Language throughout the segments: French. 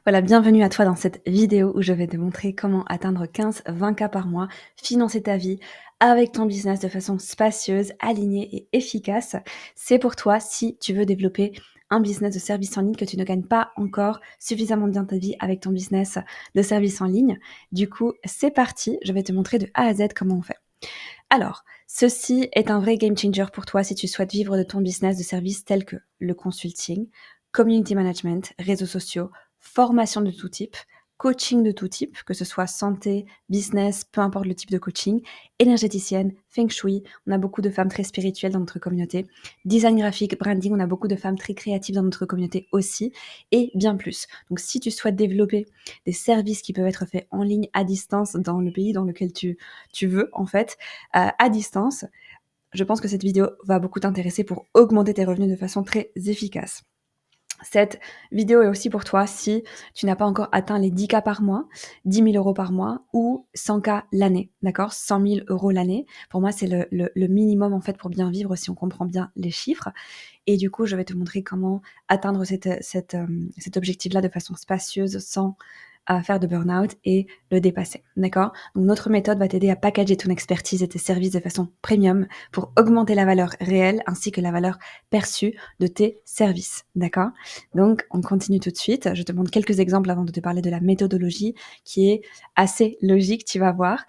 Voilà, bienvenue à toi dans cette vidéo où je vais te montrer comment atteindre 15-20K par mois, financer ta vie avec ton business de façon spacieuse, alignée et efficace. C'est pour toi si tu veux développer un business de service en ligne, que tu ne gagnes pas encore suffisamment bien ta vie avec ton business de service en ligne. Du coup, c'est parti, je vais te montrer de A à Z comment on fait. Alors, ceci est un vrai game changer pour toi si tu souhaites vivre de ton business de services tels que le consulting, community management, réseaux sociaux, formation de tout type, coaching de tout type, que ce soit santé, business, peu importe le type de coaching, énergéticienne, feng shui, on a beaucoup de femmes très spirituelles dans notre communauté, design graphique, branding, on a beaucoup de femmes très créatives dans notre communauté aussi, et bien plus. Donc si tu souhaites développer des services qui peuvent être faits en ligne, à distance, dans le pays dans lequel tu veux, en fait, à distance, je pense que cette vidéo va beaucoup t'intéresser pour augmenter tes revenus de façon très efficace. Cette vidéo est aussi pour toi si tu n'as pas encore atteint les 10K par mois, 10 000 euros par mois ou 100K l'année, d'accord? 100 000 euros l'année. Pour moi, c'est le minimum en fait pour bien vivre si on comprend bien les chiffres. Et du coup, je vais te montrer comment atteindre cet objectif-là de façon spacieuse sans faire de burn-out et le dépasser, d'accord? Donc notre méthode va t'aider à packager ton expertise et tes services de façon premium pour augmenter la valeur réelle ainsi que la valeur perçue de tes services, d'accord? Donc on continue tout de suite. Je te montre quelques exemples avant de te parler de la méthodologie qui est assez logique, tu vas voir.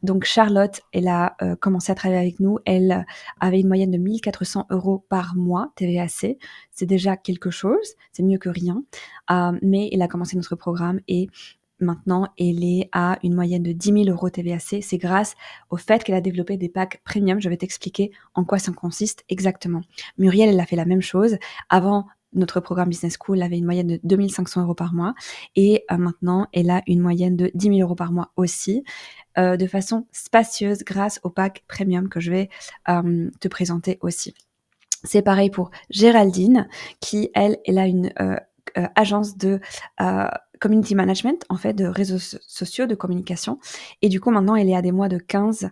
Donc Charlotte, elle a commencé à travailler avec nous. Elle avait une moyenne de 1400 euros par mois TVAC. C'est déjà quelque chose, c'est mieux que rien. Mais elle a commencé notre programme et maintenant, elle est à une moyenne de 10 000 euros TVAC. C'est grâce au fait qu'elle a développé des packs premium. Je vais t'expliquer en quoi ça consiste exactement. Muriel, elle a fait la même chose. Avant notre programme Business School, elle avait une moyenne de 2 500 euros par mois. Et maintenant, elle a une moyenne de 10 000 euros par mois aussi, de façon spacieuse grâce au pack premium que je vais te présenter aussi. C'est pareil pour Géraldine, qui, elle a une agence de community management, en fait, de réseaux sociaux, de communication. Et du coup, maintenant, elle est à des mois de 15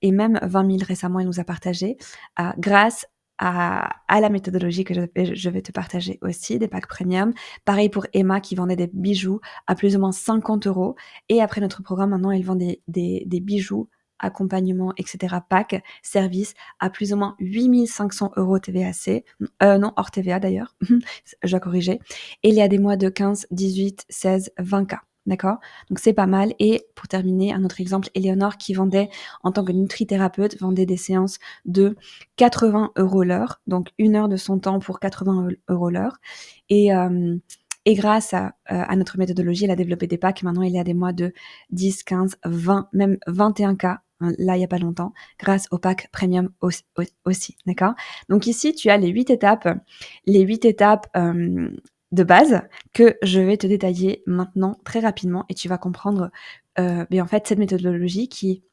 et même 20 000 récemment, elle nous a partagé, grâce à la méthodologie que je vais te partager aussi, des packs premium. Pareil pour Emma, qui vendait des bijoux à plus ou moins 50 euros. Et après notre programme, maintenant, elle vend des bijoux, accompagnement, etc., pack, service, à plus ou moins 8 500 euros TVAC. Non, hors TVA d'ailleurs, je dois corriger. Et il y a des mois de 15, 18, 16, 20K. D'accord? Donc c'est pas mal. Et pour terminer, un autre exemple, Eleonore qui vendait en tant que nutrithérapeute, vendait des séances de 80 euros l'heure, donc 1 heure de son temps pour 80 euros l'heure. Et grâce à notre méthodologie, elle a développé des packs. Maintenant, il y a des mois de 10, 15, 20, même 21K, là, il n'y a pas longtemps, grâce au pack premium aussi, d'accord? Donc ici, tu as les 8 étapes de base que je vais te détailler maintenant très rapidement et tu vas comprendre mais en fait cette méthodologie qui,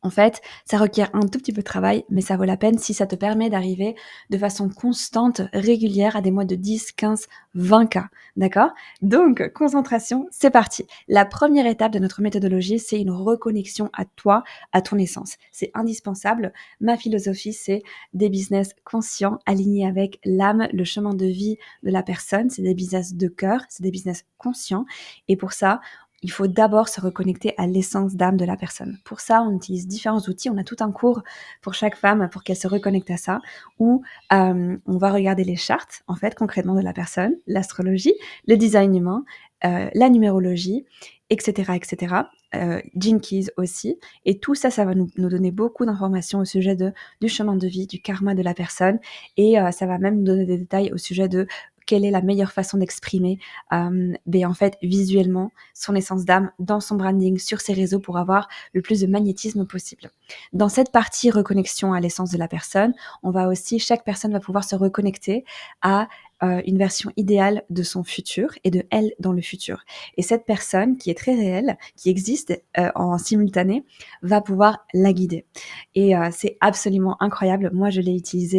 en fait, ça requiert un tout petit peu de travail, mais ça vaut la peine si ça te permet d'arriver de façon constante, régulière, à des mois de 10, 15, 20K. D'accord? Donc, concentration, c'est parti. La première étape de notre méthodologie, c'est une reconnexion à toi, à ton essence. C'est indispensable. Ma philosophie, c'est des business conscients, alignés avec l'âme, le chemin de vie de la personne. C'est des business de cœur, c'est des business conscients. Et pour ça, il faut d'abord se reconnecter à l'essence d'âme de la personne. Pour ça, on utilise différents outils. On a tout un cours pour chaque femme pour qu'elle se reconnecte à ça, où on va regarder les chartes, en fait, concrètement de la personne, l'astrologie, le design humain, la numérologie, etc., etc. Gene Keys aussi. Et tout ça, ça va nous donner beaucoup d'informations au sujet du chemin de vie, du karma de la personne. Et ça va même nous donner des détails au sujet de quelle est la meilleure façon d'exprimer en fait visuellement son essence d'âme dans son branding sur ses réseaux pour avoir le plus de magnétisme possible. Dans cette partie reconnexion à l'essence de la personne, chaque personne va pouvoir se reconnecter à une version idéale de son futur et de elle dans le futur. Et cette personne qui est très réelle, qui existe en simultané, va pouvoir la guider. Et c'est absolument incroyable. Moi, je l'utilise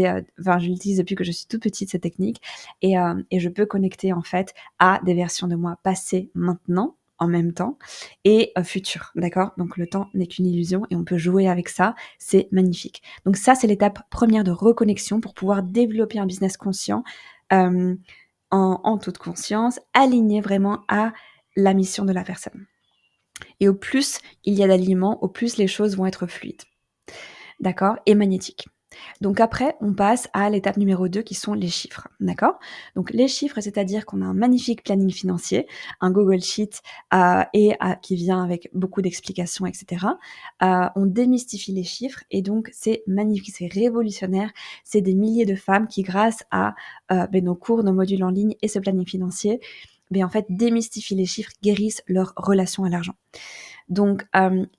depuis que je suis toute petite, cette technique. Et je peux connecter en fait à des versions de moi passées, maintenant, en même temps, et futur, d'accord? Donc le temps n'est qu'une illusion et on peut jouer avec ça, c'est magnifique. Donc ça, c'est l'étape première de reconnexion pour pouvoir développer un business conscient en toute conscience, alignés vraiment à la mission de la personne. Et au plus il y a d'alignement, au plus les choses vont être fluides. D'accord? Et magnétiques. Donc après, on passe à l'étape numéro 2 qui sont les chiffres, d'accord? Donc les chiffres, c'est-à-dire qu'on a un magnifique planning financier, un Google Sheet qui vient avec beaucoup d'explications, etc. On démystifie les chiffres et donc c'est magnifique, c'est révolutionnaire. C'est des milliers de femmes qui, grâce à nos cours, nos modules en ligne et ce planning financier, en fait, démystifient les chiffres, guérissent leur relation à l'argent. Donc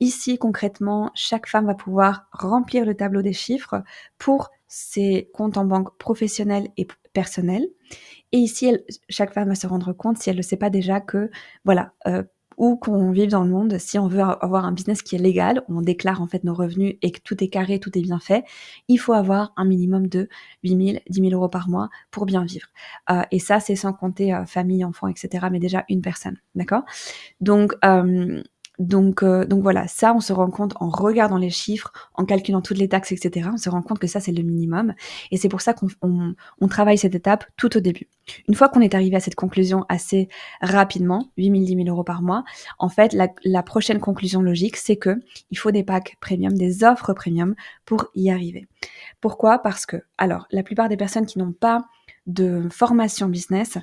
ici, concrètement, chaque femme va pouvoir remplir le tableau des chiffres pour ses comptes en banque professionnels et personnels. Et ici, chaque femme va se rendre compte, si elle ne le sait pas déjà, que voilà, où qu'on vive dans le monde, si on veut avoir un business qui est légal, où on déclare en fait nos revenus et que tout est carré, tout est bien fait, il faut avoir un minimum de 8 000, 10 000 euros par mois pour bien vivre. Et ça, c'est sans compter famille, enfants, etc., mais déjà une personne, d'accord? Donc voilà, ça, on se rend compte en regardant les chiffres, en calculant toutes les taxes, etc. On se rend compte que ça, c'est le minimum. Et c'est pour ça qu'on travaille cette étape tout au début. Une fois qu'on est arrivé à cette conclusion assez rapidement, 8 000, 10 000 euros par mois, en fait, la prochaine conclusion logique, c'est que il faut des packs premium, des offres premium pour y arriver. Pourquoi? Parce que, alors, la plupart des personnes qui n'ont pas de formation business,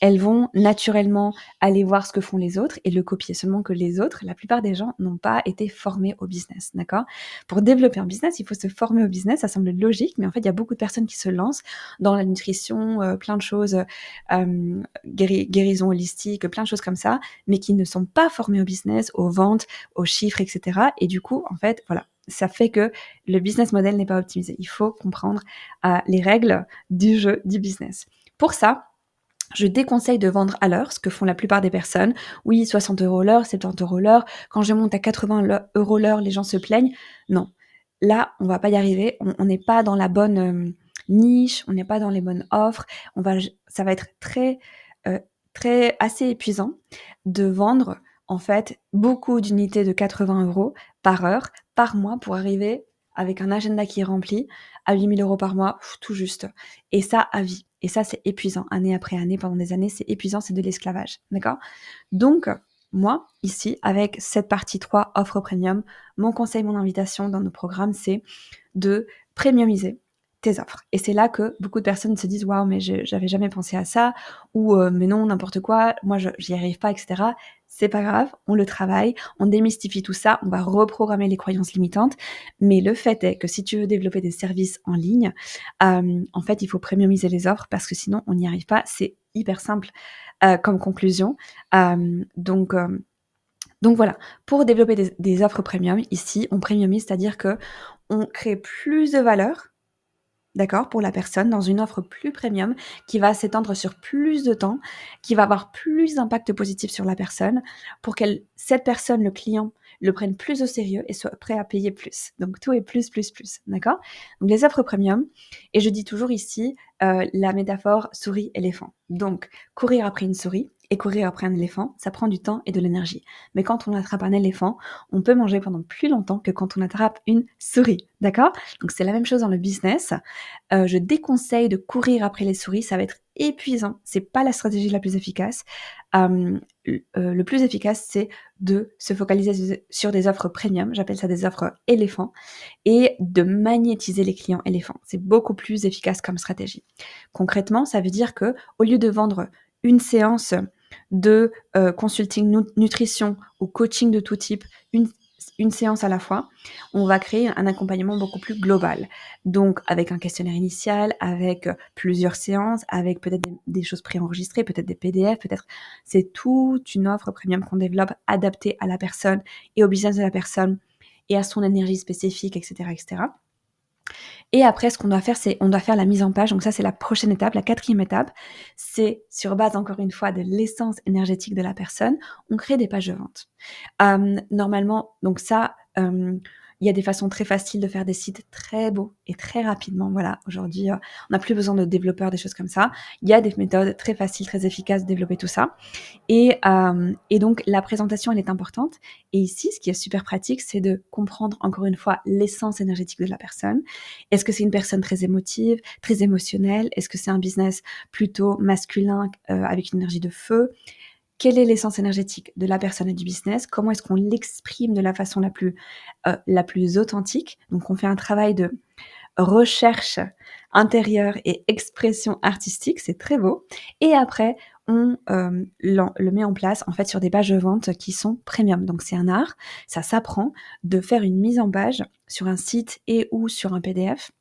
elles vont naturellement aller voir ce que font les autres et le copier. Seulement que les autres, la plupart des gens n'ont pas été formés au business, d'accord? Pour développer un business, il faut se former au business, ça semble logique, mais en fait, il y a beaucoup de personnes qui se lancent dans la nutrition, plein de choses, guérison holistique, plein de choses comme ça, mais qui ne sont pas formés au business, aux ventes, aux chiffres, etc. Et du coup, en fait, voilà, ça fait que le business model n'est pas optimisé. Il faut comprendre les règles du jeu du business. Pour ça, je déconseille de vendre à l'heure, ce que font la plupart des personnes. Oui, 60 € l'heure, 70 € l'heure. Quand je monte à 80 € l'heure, les gens se plaignent. Non, là, on va pas y arriver. On n'est pas dans la bonne niche, on n'est pas dans les bonnes offres. Ça va être assez épuisant de vendre en fait beaucoup d'unités de 80 € par heure, par mois, pour arriver avec un agenda qui est rempli à 8 000 € par mois, tout juste. Et ça à vie. Et ça, c'est épuisant, année après année, pendant des années, c'est épuisant, c'est de l'esclavage, d'accord? Donc, moi, ici, avec cette partie 3, offre premium, mon conseil, mon invitation dans nos programmes, c'est de premiumiser tes offres. Et c'est là que beaucoup de personnes se disent « Waouh, mais j'avais jamais pensé à ça » ou « Mais non, n'importe quoi, moi, j'y arrive pas, etc. » C'est pas grave, on le travaille, on démystifie tout ça, on va reprogrammer les croyances limitantes. Mais le fait est que si tu veux développer des services en ligne, en fait, il faut premiumiser les offres parce que sinon, on n'y arrive pas. C'est hyper simple comme conclusion. Donc voilà, pour développer des offres premium, ici, on premiumise, c'est-à-dire que on crée plus de valeur, d'accord, pour la personne dans une offre plus premium qui va s'étendre sur plus de temps, qui va avoir plus d'impact positif sur la personne pour cette personne, le client, le prenne plus au sérieux et soit prêt à payer plus. Donc tout est plus, d'accord? Donc les offres premium, et je dis toujours ici la métaphore souris-éléphant. Donc courir après une souris et courir après un éléphant, ça prend du temps et de l'énergie. Mais quand on attrape un éléphant, on peut manger pendant plus longtemps que quand on attrape une souris, d'accord? Donc c'est la même chose dans le business. Je déconseille de courir après les souris, ça va être épuisant, c'est pas la stratégie la plus efficace. Le plus efficace, c'est de se focaliser sur des offres premium, j'appelle ça des offres éléphants, et de magnétiser les clients éléphants. C'est beaucoup plus efficace comme stratégie. Concrètement, ça veut dire que au lieu de vendre une séance de consulting nutrition ou coaching de tout type, une séance à la fois, on va créer un accompagnement beaucoup plus global. Donc, avec un questionnaire initial, avec plusieurs séances, avec peut-être des choses préenregistrées, peut-être des PDF, c'est toute une offre premium qu'on développe adaptée à la personne et au business de la personne et à son énergie spécifique, etc., etc. Et après, ce qu'on doit faire, c'est on doit faire la mise en page. Donc ça, c'est la prochaine étape. La 4e étape, c'est sur base, encore une fois, de l'essence énergétique de la personne, on crée des pages de vente. Normalement, donc ça, Il y a des façons très faciles de faire des sites très beaux et très rapidement. Voilà, aujourd'hui, on n'a plus besoin de développeurs, des choses comme ça. Il y a des méthodes très faciles, très efficaces de développer tout ça. Et donc la présentation, elle est importante. Et ici, ce qui est super pratique, c'est de comprendre encore une fois l'essence énergétique de la personne. Est-ce que c'est une personne très émotive, très émotionnelle? Est-ce que c'est un business plutôt masculin avec une énergie de feu? Quelle est l'essence énergétique de la personne et du business? Comment est-ce qu'on l'exprime de la façon la plus authentique? Donc on fait un travail de recherche intérieure et expression artistique, c'est très beau. Et après, on le met en place en fait sur des pages de vente qui sont premium. Donc c'est un art, ça s'apprend de faire une mise en page sur un site et ou sur un PDF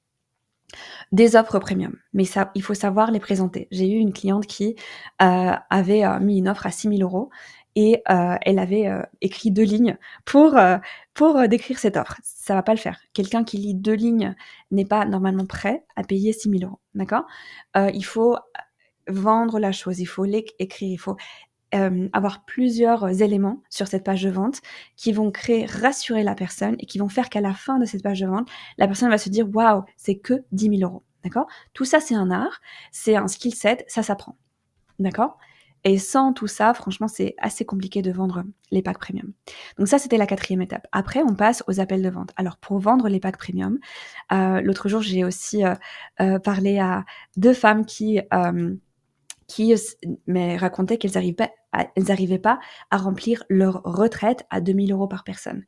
des offres premium. Mais ça, il faut savoir les présenter. J'ai eu une cliente qui avait mis une offre à 6 000 € et elle avait écrit 2 lignes pour décrire cette offre. Ça va pas le faire. Quelqu'un qui lit 2 lignes n'est pas normalement prêt à payer 6 000 €, d'accord? Il faut vendre la chose, il faut l'écrire, il faut avoir plusieurs éléments sur cette page de vente qui vont rassurer la personne et qui vont faire qu'à la fin de cette page de vente, la personne va se dire: «Waouh, c'est que 10 000 €». D'accord? Tout ça, c'est un art, c'est un skill set, ça s'apprend. D'accord? Et sans tout ça, franchement, c'est assez compliqué de vendre les packs premium. Donc ça, c'était la 4e étape. Après, on passe aux appels de vente. Alors pour vendre les packs premium, l'autre jour, j'ai aussi, parlé à 2 femmes qui mais racontaient qu'elles n'arrivaient pas à remplir leur retraite à 2 000 € par personne.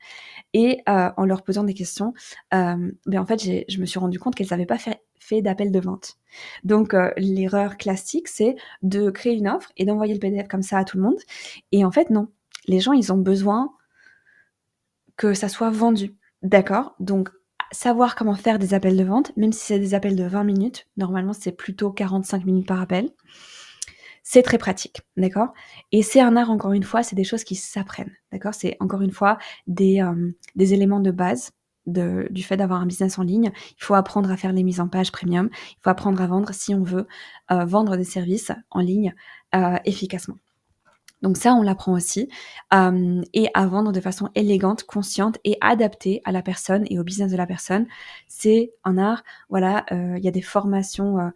Et en leur posant des questions, en fait, je me suis rendu compte qu'elles n'avaient pas fait d'appel de vente. Donc l'erreur classique, c'est de créer une offre et d'envoyer le PDF comme ça à tout le monde. Et en fait, non. Les gens, ils ont besoin que ça soit vendu. D'accord? Donc savoir comment faire des appels de vente, même si c'est des appels de 20 minutes, normalement, c'est plutôt 45 minutes par appel. C'est très pratique, d'accord? Et c'est un art, encore une fois, c'est des choses qui s'apprennent, d'accord? C'est encore une fois des éléments de base du fait d'avoir un business en ligne. Il faut apprendre à faire les mises en page premium. Il faut apprendre à vendre si on veut vendre des services en ligne efficacement. Donc ça, on l'apprend aussi et à vendre de façon élégante, consciente et adaptée à la personne et au business de la personne. C'est un art, voilà, il y a des formations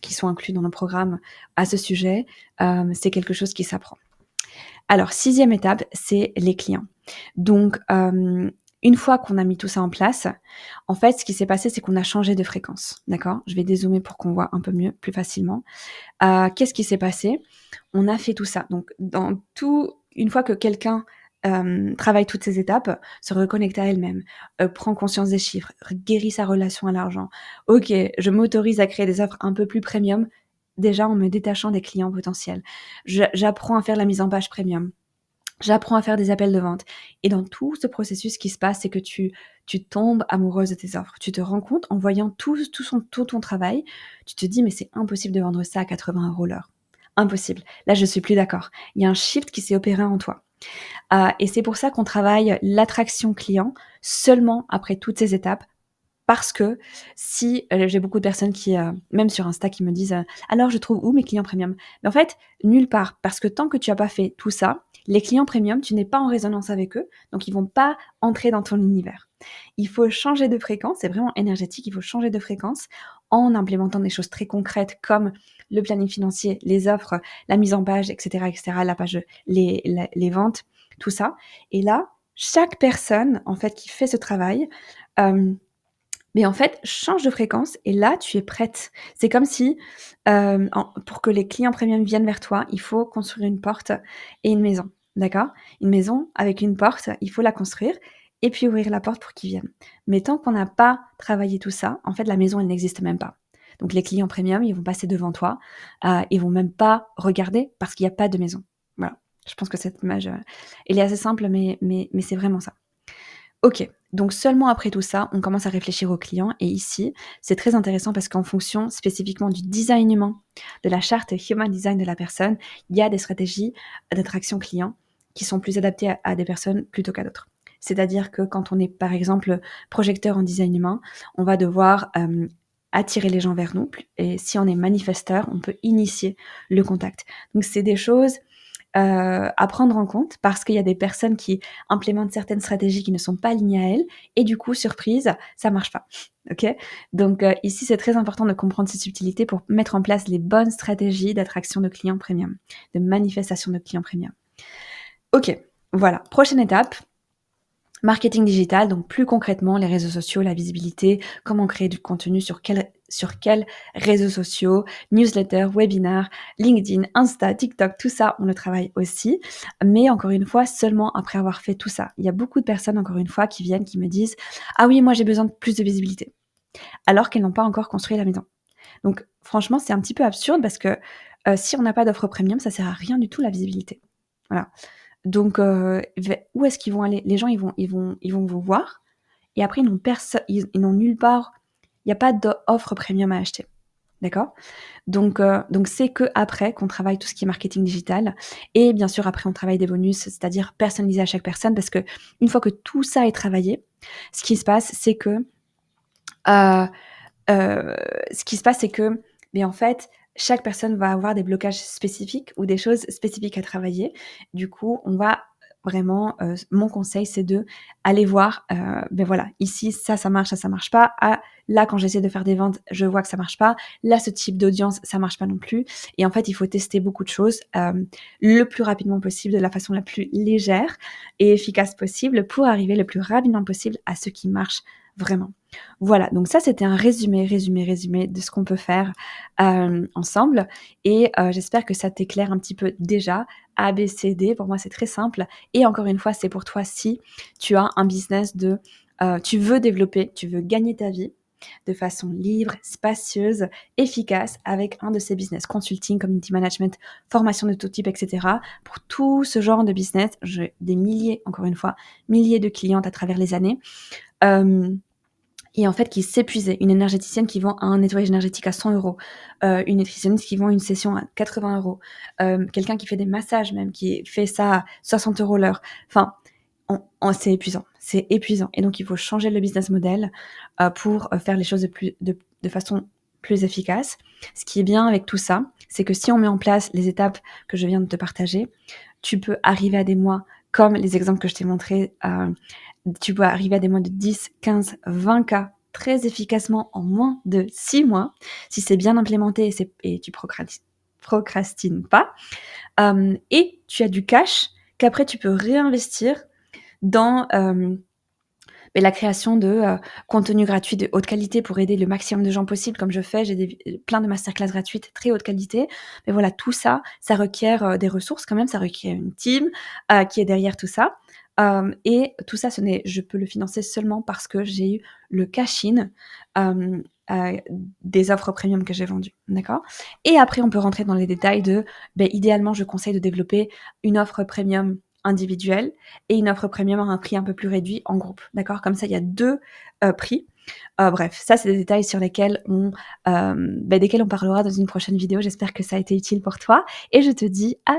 qui sont inclus dans nos programmes à ce sujet. C'est quelque chose qui s'apprend. Alors, 6e étape, c'est les clients. Donc, une fois qu'on a mis tout ça en place, en fait, ce qui s'est passé, c'est qu'on a changé de fréquence, d'accord? Je vais dézoomer pour qu'on voit un peu mieux, plus facilement. Qu'est-ce qui s'est passé? On a fait tout ça. Donc, une fois que quelqu'un travaille toutes ces étapes, se reconnecte à elle-même, prend conscience des chiffres, guérit sa relation à l'argent. OK, je m'autorise à créer des offres un peu plus premium, déjà en me détachant des clients potentiels. J'apprends à faire la mise en page premium. J'apprends à faire des appels de vente. Et dans tout ce processus, ce qui se passe, c'est que tu tombes amoureuse de tes offres. Tu te rends compte en voyant tout ton travail, tu te dis: «Mais c'est impossible de vendre ça à 80 € l'heure. Impossible. Là, je suis plus d'accord». Il y a un shift qui s'est opéré en toi. Et c'est pour ça qu'on travaille l'attraction client seulement après toutes ces étapes. Parce que si j'ai beaucoup de personnes qui, même sur Insta, qui me disent alors je trouve où mes clients premium? Mais en fait, nulle part. Parce que tant que tu n'as pas fait tout ça, les clients premium, tu n'es pas en résonance avec eux, donc ils vont pas entrer dans ton univers. Il faut changer de fréquence, c'est vraiment énergétique, il faut changer de fréquence en implémentant des choses très concrètes comme le planning financier, les offres, la mise en page, etc., etc., la page, les ventes, tout ça. Et là, chaque personne en fait qui fait ce travail, mais en fait, change de fréquence et là, tu es prête. C'est comme si, pour que les clients premium viennent vers toi, il faut construire une porte et une maison, d'accord? Une maison avec une porte, il faut la construire et puis ouvrir la porte pour qu'ils viennent. Mais tant qu'on n'a pas travaillé tout ça, en fait, la maison, elle n'existe même pas. Donc les clients premium, ils vont passer devant toi, ils vont même pas regarder parce qu'il y a pas de maison. Voilà. Je pense que cette image, elle est assez simple, mais c'est vraiment ça. OK, donc seulement après tout ça, on commence à réfléchir au client et ici, c'est très intéressant parce qu'en fonction spécifiquement du designement, de la charte Human Design de la personne, il y a des stratégies d'attraction client qui sont plus adaptées à des personnes plutôt qu'à d'autres. C'est-à-dire que quand on est, par exemple, projecteur en design humain, on va devoir, attirer les gens vers nous et si on est manifesteur, on peut initier le contact. Donc c'est des choses à prendre en compte parce qu'il y a des personnes qui implémentent certaines stratégies qui ne sont pas alignées à elles et du coup, surprise, ça marche pas. OK? Donc, ici, c'est très important de comprendre ces subtilités pour mettre en place les bonnes stratégies d'attraction de clients premium, de manifestation de clients premium. OK, voilà. Prochaine étape, marketing digital, donc plus concrètement, les réseaux sociaux, la visibilité, comment créer du contenu sur quels réseaux sociaux, newsletter, webinar, LinkedIn, Insta, TikTok, tout ça, on le travaille aussi. Mais encore une fois, seulement après avoir fait tout ça. Il y a beaucoup de personnes, encore une fois, qui viennent, qui me disent « Ah oui, moi j'ai besoin de plus de visibilité », alors qu'elles n'ont pas encore construit la maison. Donc franchement, c'est un petit peu absurde parce que si on n'a pas d'offre premium, ça sert à rien du tout la visibilité. Voilà. Donc, où est-ce qu'ils vont aller? Les gens, ils vont vous voir et après ils n'ont nulle part, il y a pas d'offre premium à acheter. D'accord? Donc c'est qu'après qu'on travaille tout ce qui est marketing digital et bien sûr après on travaille des bonus, c'est-à-dire personnaliser à chaque personne parce qu'une fois que tout ça est travaillé, ce qui se passe c'est que, heu mais en fait, chaque personne va avoir des blocages spécifiques ou des choses spécifiques à travailler. Du coup, on va vraiment, mon conseil, c'est d'aller voir, voilà, ici, ça marche, ça marche pas. Ah, là, quand j'essaie de faire des ventes, je vois que ça marche pas. Là, ce type d'audience, ça marche pas non plus. Et en fait, il faut tester beaucoup de choses, le plus rapidement possible, de la façon la plus légère et efficace possible pour arriver le plus rapidement possible à ce qui marche vraiment. Voilà, donc ça, c'était un résumé de ce qu'on peut faire, ensemble et j'espère que ça t'éclaire un petit peu déjà. A, B, C, D, pour moi, c'est très simple et encore une fois, c'est pour toi si tu as un business tu veux développer, tu veux gagner ta vie de façon libre, spacieuse, efficace avec un de ces business, consulting, community management, formation de tout type, et cetera. Pour tout ce genre de business, j'ai des milliers, encore une fois, milliers de clientes à travers les années. Et en fait qui s'épuisait. Une énergéticienne qui vend un nettoyage énergétique à 100 €, une nutritionniste qui vend une session à 80 €, quelqu'un qui fait des massages même, qui fait ça à 60 € l'heure. Enfin, c'est épuisant et donc il faut changer le business model, pour, faire les choses de façon plus efficace. Ce qui est bien avec tout ça, c'est que si on met en place les étapes que je viens de te partager, tu peux arriver à des mois comme les exemples que je t'ai montrés, tu peux arriver à des mois de 10, 15, 20 cas très efficacement en moins de 6 mois, si c'est bien implémenté et tu procrastines pas, et tu as du cash qu'après tu peux réinvestir dans, la création de, contenu gratuit de haute qualité pour aider le maximum de gens possible comme je fais. J'ai plein de masterclass gratuites très haute qualité. Mais voilà, tout ça, ça requiert, des ressources quand même, ça requiert une team, qui est derrière tout ça. Et tout ça, je peux le financer seulement parce que j'ai eu le cash-in, des offres premium que j'ai vendues, d'accord? Et après, on peut rentrer dans les détails idéalement, je conseille de développer une offre premium individuelle et une offre premium à un prix un peu plus réduit en groupe, d'accord? Comme ça, il y a 2 prix. Bref, ça, c'est des détails sur lesquels desquels on parlera dans une prochaine vidéo. J'espère que ça a été utile pour toi et je te dis à